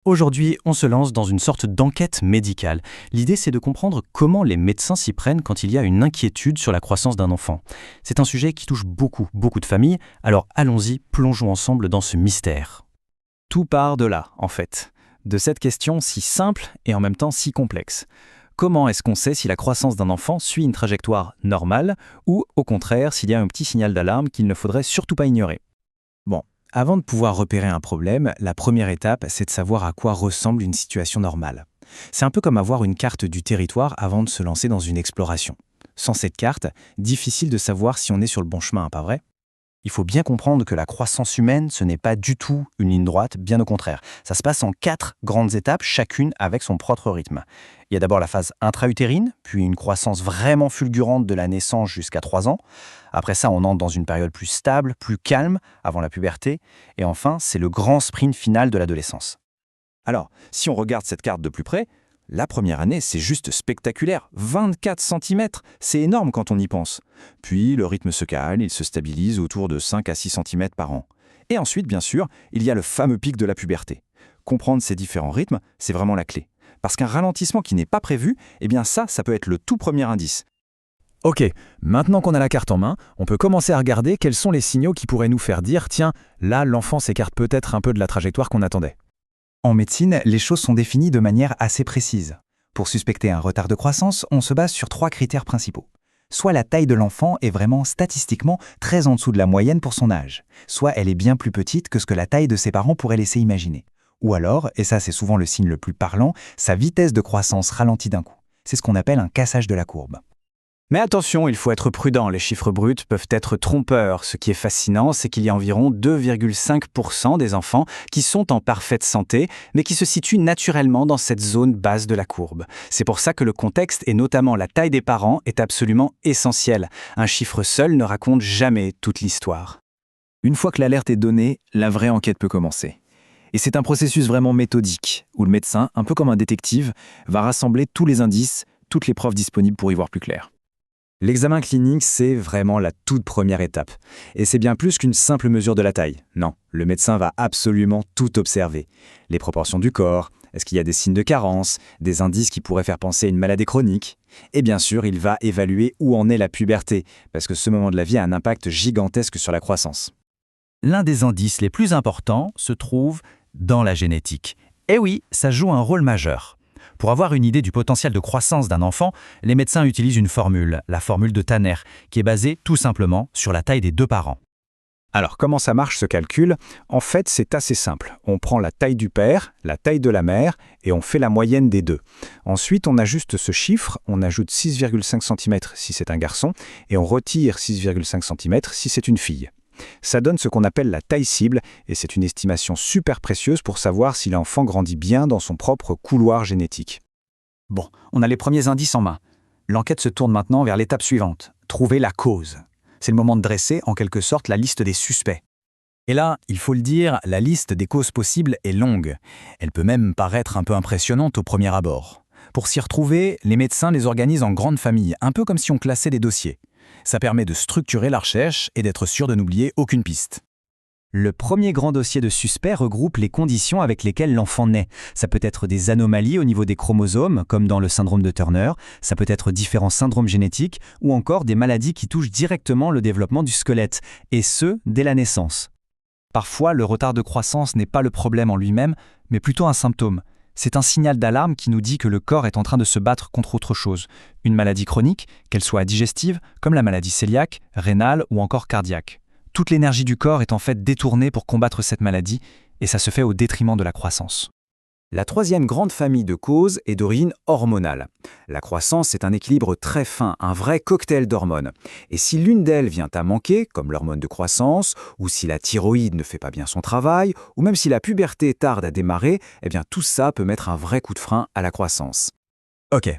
Aujourd'hui, on se lance dans une sorte d'enquête médicale. L'idée, c'est de comprendre comment les médecins s'y prennent quand il y a une inquiétude sur la croissance d'un enfant. C'est un sujet qui touche beaucoup de familles, alors allons-y, plongeons ensemble dans ce mystère. Tout part de là, en fait, de cette question si simple et en même temps si complexe. Comment est-ce qu'on sait si la croissance d'un enfant suit une trajectoire normale ou, au contraire, s'il y a un petit signal d'alarme qu'il ne faudrait surtout pas ignorer? Bon, avant de pouvoir repérer un problème, la première étape, c'est de savoir à quoi ressemble une situation normale. C'est un peu comme avoir une carte du territoire avant de se lancer dans une exploration. Sans cette carte, difficile de savoir si on est sur le bon chemin, pas vrai? Il faut bien comprendre que la croissance humaine, ce n'est pas du tout une ligne droite, bien au contraire. Ça se passe en 4 grandes étapes, chacune avec son propre rythme. Il y a d'abord la phase intra-utérine, puis une croissance vraiment fulgurante de la naissance jusqu'à 3 ans. Après ça, on entre dans une période plus stable, plus calme, avant la puberté. Et enfin, c'est le grand sprint final de l'adolescence. Alors, si on regarde cette carte de plus près, la première année, c'est juste spectaculaire. 24 cm, c'est énorme quand on y pense. Puis, le rythme se calme, il se stabilise autour de 5 à 6 cm par an. Et ensuite, bien sûr, il y a le fameux pic de la puberté. Comprendre ces différents rythmes, c'est vraiment la clé. Parce qu'un ralentissement qui n'est pas prévu, eh bien ça peut être le tout premier indice. Ok, maintenant qu'on a la carte en main, on peut commencer à regarder quels sont les signaux qui pourraient nous faire dire « Tiens, là, l'enfant s'écarte peut-être un peu de la trajectoire qu'on attendait ». En médecine, les choses sont définies de manière assez précise. Pour suspecter un retard de croissance, on se base sur 3 critères principaux. Soit la taille de l'enfant est vraiment statistiquement très en dessous de la moyenne pour son âge, soit elle est bien plus petite que ce que la taille de ses parents pourrait laisser imaginer. Ou alors, et ça c'est souvent le signe le plus parlant, sa vitesse de croissance ralentit d'un coup. C'est ce qu'on appelle un cassage de la courbe. Mais attention, il faut être prudent, les chiffres bruts peuvent être trompeurs. Ce qui est fascinant, c'est qu'il y a environ 2,5% des enfants qui sont en parfaite santé, mais qui se situent naturellement dans cette zone basse de la courbe. C'est pour ça que le contexte, et notamment la taille des parents, est absolument essentiel. Un chiffre seul ne raconte jamais toute l'histoire. Une fois que l'alerte est donnée, la vraie enquête peut commencer. Et c'est un processus vraiment méthodique, où le médecin, un peu comme un détective, va rassembler tous les indices, toutes les preuves disponibles pour y voir plus clair. L'examen clinique, c'est vraiment la toute première étape. Et c'est bien plus qu'une simple mesure de la taille. Non, le médecin va absolument tout observer. Les proportions du corps, est-ce qu'il y a des signes de carence, des indices qui pourraient faire penser à une maladie chronique? Et bien sûr, il va évaluer où en est la puberté, parce que ce moment de la vie a un impact gigantesque sur la croissance. L'un des indices les plus importants se trouve dans la génétique. Et oui, ça joue un rôle majeur. Pour avoir une idée du potentiel de croissance d'un enfant, les médecins utilisent une formule, la formule de Tanner, qui est basée tout simplement sur la taille des 2 parents. Alors, comment ça marche ce calcul? En fait, c'est assez simple. On prend la taille du père, la taille de la mère, et on fait la moyenne des deux. Ensuite, on ajuste ce chiffre, on ajoute 6,5 cm si c'est un garçon, et on retire 6,5 cm si c'est une fille. Ça donne ce qu'on appelle la taille cible, et c'est une estimation super précieuse pour savoir si l'enfant grandit bien dans son propre couloir génétique. Bon, on a les premiers indices en main. L'enquête se tourne maintenant vers l'étape suivante, trouver la cause. C'est le moment de dresser, en quelque sorte, la liste des suspects. Et là, il faut le dire, la liste des causes possibles est longue. Elle peut même paraître un peu impressionnante au premier abord. Pour s'y retrouver, les médecins les organisent en grandes familles, un peu comme si on classait des dossiers. Ça permet de structurer la recherche et d'être sûr de n'oublier aucune piste. Le premier grand dossier de suspect regroupe les conditions avec lesquelles l'enfant naît. Ça peut être des anomalies au niveau des chromosomes, comme dans le syndrome de Turner, ça peut être différents syndromes génétiques, ou encore des maladies qui touchent directement le développement du squelette, et ce, dès la naissance. Parfois, le retard de croissance n'est pas le problème en lui-même, mais plutôt un symptôme. C'est un signal d'alarme qui nous dit que le corps est en train de se battre contre autre chose. Une maladie chronique, qu'elle soit digestive, comme la maladie cœliaque, rénale ou encore cardiaque. Toute l'énergie du corps est en fait détournée pour combattre cette maladie, et ça se fait au détriment de la croissance. La troisième grande famille de causes est d'origine hormonale. La croissance est un équilibre très fin, un vrai cocktail d'hormones. Et si l'une d'elles vient à manquer, comme l'hormone de croissance, ou si la thyroïde ne fait pas bien son travail, ou même si la puberté tarde à démarrer, eh bien tout ça peut mettre un vrai coup de frein à la croissance. Ok,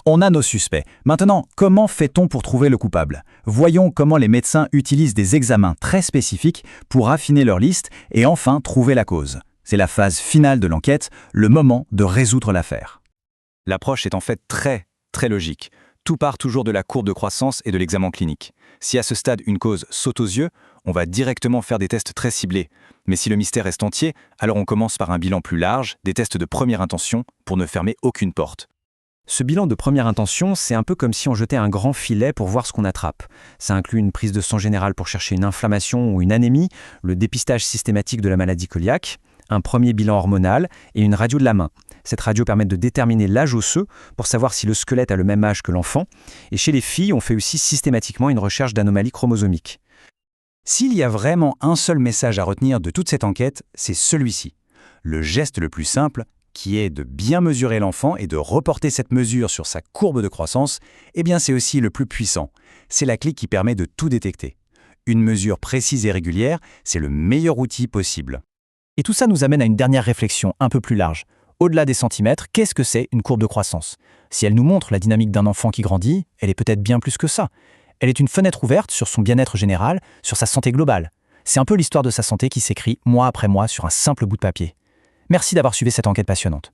on a nos suspects. Maintenant, comment fait-on pour trouver le coupable? Voyons comment les médecins utilisent des examens très spécifiques pour affiner leur liste et enfin trouver la cause. C'est la phase finale de l'enquête, le moment de résoudre l'affaire. L'approche est en fait très logique. Tout part toujours de la courbe de croissance et de l'examen clinique. Si à ce stade une cause saute aux yeux, on va directement faire des tests très ciblés. Mais si le mystère reste entier, alors on commence par un bilan plus large, des tests de première intention, pour ne fermer aucune porte. Ce bilan de première intention, c'est un peu comme si on jetait un grand filet pour voir ce qu'on attrape. Ça inclut une prise de sang générale pour chercher une inflammation ou une anémie, le dépistage systématique de la maladie cœliaque, un premier bilan hormonal et une radio de la main. Cette radio permet de déterminer l'âge osseux pour savoir si le squelette a le même âge que l'enfant. Et chez les filles, on fait aussi systématiquement une recherche d'anomalies chromosomiques. S'il y a vraiment un seul message à retenir de toute cette enquête, c'est celui-ci. Le geste le plus simple, qui est de bien mesurer l'enfant et de reporter cette mesure sur sa courbe de croissance, eh bien c'est aussi le plus puissant. C'est la clé qui permet de tout détecter. Une mesure précise et régulière, c'est le meilleur outil possible. Et tout ça nous amène à une dernière réflexion un peu plus large. Au-delà des centimètres, qu'est-ce que c'est une courbe de croissance? Si elle nous montre la dynamique d'un enfant qui grandit, elle est peut-être bien plus que ça. Elle est une fenêtre ouverte sur son bien-être général, sur sa santé globale. C'est un peu l'histoire de sa santé qui s'écrit mois après mois sur un simple bout de papier. Merci d'avoir suivi cette enquête passionnante.